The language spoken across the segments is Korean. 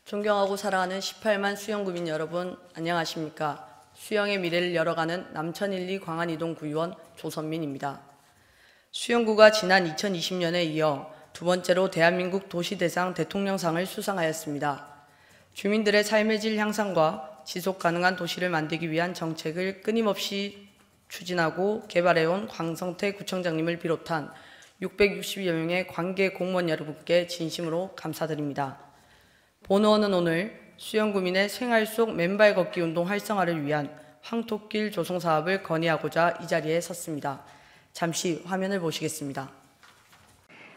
존경하고 사랑하는 18만 수영구민 여러분, 안녕하십니까? 수영의 미래를 열어가는 남천1, 2 광안이동 구의원 조선민입니다. 수영구가 지난 2020년에 이어 두 번째로 대한민국 도시대상 대통령상을 수상하였습니다. 주민들의 삶의 질 향상과 지속가능한 도시를 만들기 위한 정책을 끊임없이 추진하고 개발해온 광성태 구청장님을 비롯한 660여 명의 관계 공무원 여러분께 진심으로 감사드립니다. 본의원은 오늘 수영구민의 생활 속 맨발 걷기 운동 활성화를 위한 황토길 조성 사업을 건의하고자 이 자리에 섰습니다. 잠시 화면을 보시겠습니다.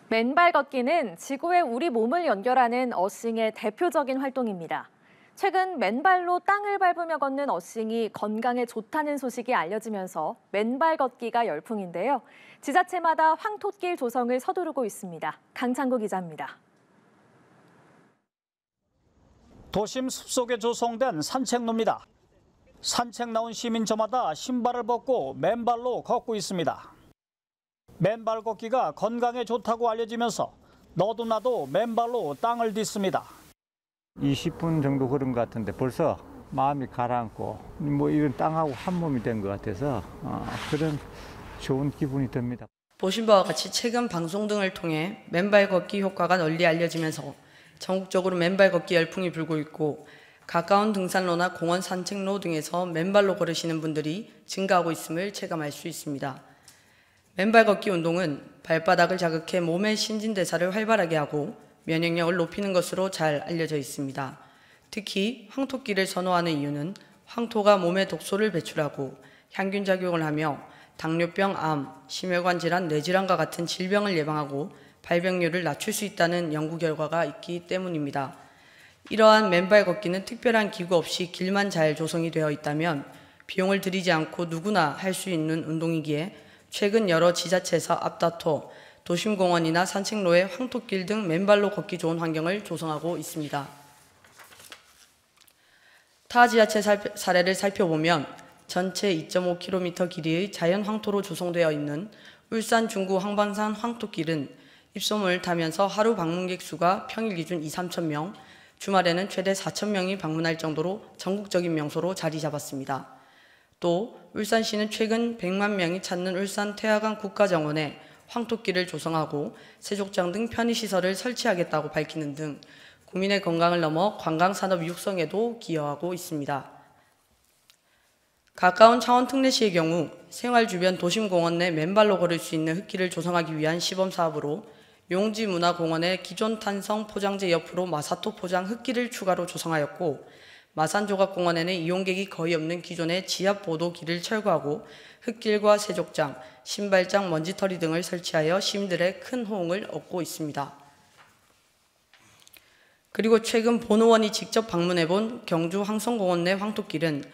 맨발 걷기는 지구에 우리 몸을 연결하는 어싱의 대표적인 활동입니다. 최근 맨발로 땅을 밟으며 걷는 어싱이 건강에 좋다는 소식이 알려지면서 맨발 걷기가 열풍인데요. 지자체마다 황토길 조성을 서두르고 있습니다. 강창구 기자입니다. 도심 숲속에 조성된 산책로입니다. 산책 나온 시민 저마다 신발을 벗고 맨발로 걷고 있습니다. 맨발 걷기가 건강에 좋다고 알려지면서 너도 나도 맨발로 땅을 딛습니다. 20분 정도 걸은 것 같은데 벌써 마음이 가라앉고 이런 땅하고 한 몸이 된 것 같아서 그런 좋은 기분이 듭니다. 보신 바와 같이 최근 방송 등을 통해 맨발 걷기 효과가 널리 알려지면서 전국적으로 맨발 걷기 열풍이 불고 있고 가까운 등산로나 공원 산책로 등에서 맨발로 걸으시는 분들이 증가하고 있음을 체감할 수 있습니다. 맨발 걷기 운동은 발바닥을 자극해 몸의 신진대사를 활발하게 하고 면역력을 높이는 것으로 잘 알려져 있습니다. 특히 황토길을 선호하는 이유는 황토가 몸에 독소를 배출하고 향균 작용을 하며 당뇨병, 암, 심혈관 질환, 뇌질환과 같은 질병을 예방하고 발병률을 낮출 수 있다는 연구 결과가 있기 때문입니다. 이러한 맨발 걷기는 특별한 기구 없이 길만 잘 조성이 되어 있다면 비용을 들이지 않고 누구나 할 수 있는 운동이기에 최근 여러 지자체에서 앞다퉈 도심공원이나 산책로에 황토길 등 맨발로 걷기 좋은 환경을 조성하고 있습니다. 타 지자체 사례를 살펴보면 전체 2.5km 길이의 자연 황토로 조성되어 있는 울산 중구 황방산 황토길은 입소문을 타면서 하루 방문객 수가 평일 기준 2, 3천 명, 주말에는 최대 4천 명이 방문할 정도로 전국적인 명소로 자리 잡았습니다. 또 울산시는 최근 100만 명이 찾는 울산 태화강 국가정원에 황토길을 조성하고 세족장 등 편의시설을 설치하겠다고 밝히는 등 국민의 건강을 넘어 관광산업 육성에도 기여하고 있습니다. 가까운 창원 특례시의 경우 생활 주변 도심공원 내 맨발로 걸을 수 있는 흙길을 조성하기 위한 시범사업으로 용지문화공원의 기존 탄성 포장재 옆으로 마사토 포장 흙길을 추가로 조성하였고 마산조각공원에는 이용객이 거의 없는 기존의 지압보도길을 철거하고 흙길과 세족장, 신발장, 먼지털이 등을 설치하여 시민들의 큰 호응을 얻고 있습니다. 그리고 최근 본의원이 직접 방문해본 경주 황성공원 내 황토길은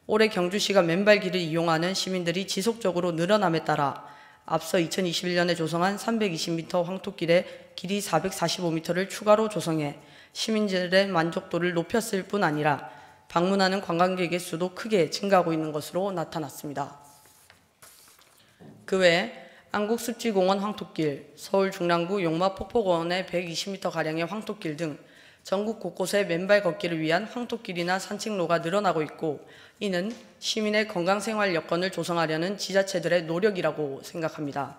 올해 경주시가 맨발길을 이용하는 시민들이 지속적으로 늘어남에 따라 앞서 2021년에 조성한 320m 황토길에 길이 445m를 추가로 조성해 시민들의 만족도를 높였을 뿐 아니라 방문하는 관광객의 수도 크게 증가하고 있는 것으로 나타났습니다. 그 외 안국습지공원 황토길, 서울 중랑구 용마폭포공원의 120m가량의 황토길 등 전국 곳곳에 맨발 걷기를 위한 황토길이나 산책로가 늘어나고 있고 이는 시민의 건강생활 여건을 조성하려는 지자체들의 노력이라고 생각합니다.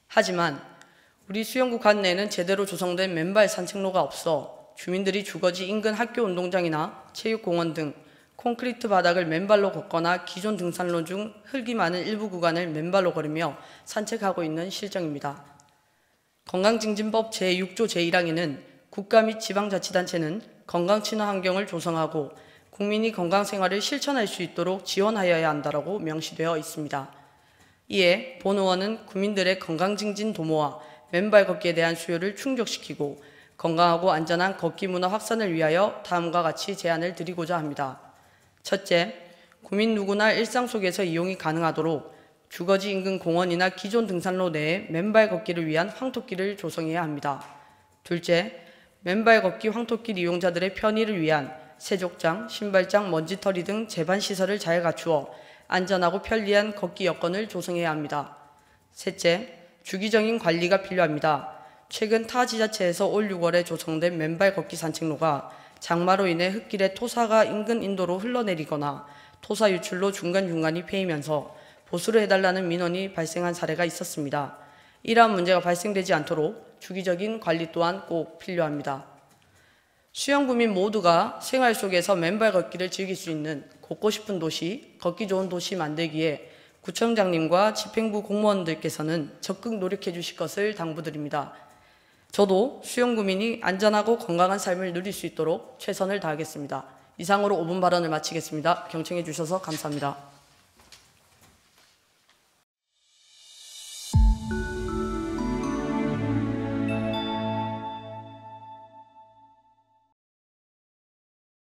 하지만 우리 수영구 관내에는 제대로 조성된 맨발 산책로가 없어 주민들이 주거지 인근 학교 운동장이나 체육공원 등 콘크리트 바닥을 맨발로 걷거나 기존 등산로 중 흙이 많은 일부 구간을 맨발로 걸으며 산책하고 있는 실정입니다. 건강증진법 제6조 제1항에는 국가 및 지방자치단체는 건강친화 환경을 조성하고 국민이 건강생활을 실천할 수 있도록 지원하여야 한다고 명시되어 있습니다. 이에 본의원은 국민들의 건강증진 도모와 맨발 걷기에 대한 수요를 충족시키고 건강하고 안전한 걷기 문화 확산을 위하여 다음과 같이 제안을 드리고자 합니다. 첫째, 국민 누구나 일상 속에서 이용이 가능하도록 주거지 인근 공원이나 기존 등산로 내에 맨발 걷기를 위한 황토길을 조성해야 합니다. 둘째, 맨발 걷기 황토길 이용자들의 편의를 위한 세족장, 신발장, 먼지털이 등 제반시설을 잘 갖추어 안전하고 편리한 걷기 여건을 조성해야 합니다. 셋째, 주기적인 관리가 필요합니다. 최근 타 지자체에서 올 6월에 조성된 맨발 걷기 산책로가 장마로 인해 흙길에 토사가 인근 인도로 흘러내리거나 토사 유출로 중간중간이 패이면서 보수를 해달라는 민원이 발생한 사례가 있었습니다. 이러한 문제가 발생되지 않도록 주기적인 관리 또한 꼭 필요합니다. 수영구민 모두가 생활 속에서 맨발 걷기를 즐길 수 있는 걷고 싶은 도시, 걷기 좋은 도시 만들기에 구청장님과 집행부 공무원들께서는 적극 노력해 주실 것을 당부드립니다. 저도 수영구민이 안전하고 건강한 삶을 누릴 수 있도록 최선을 다하겠습니다. 이상으로 5분 발언을 마치겠습니다. 경청해 주셔서 감사합니다.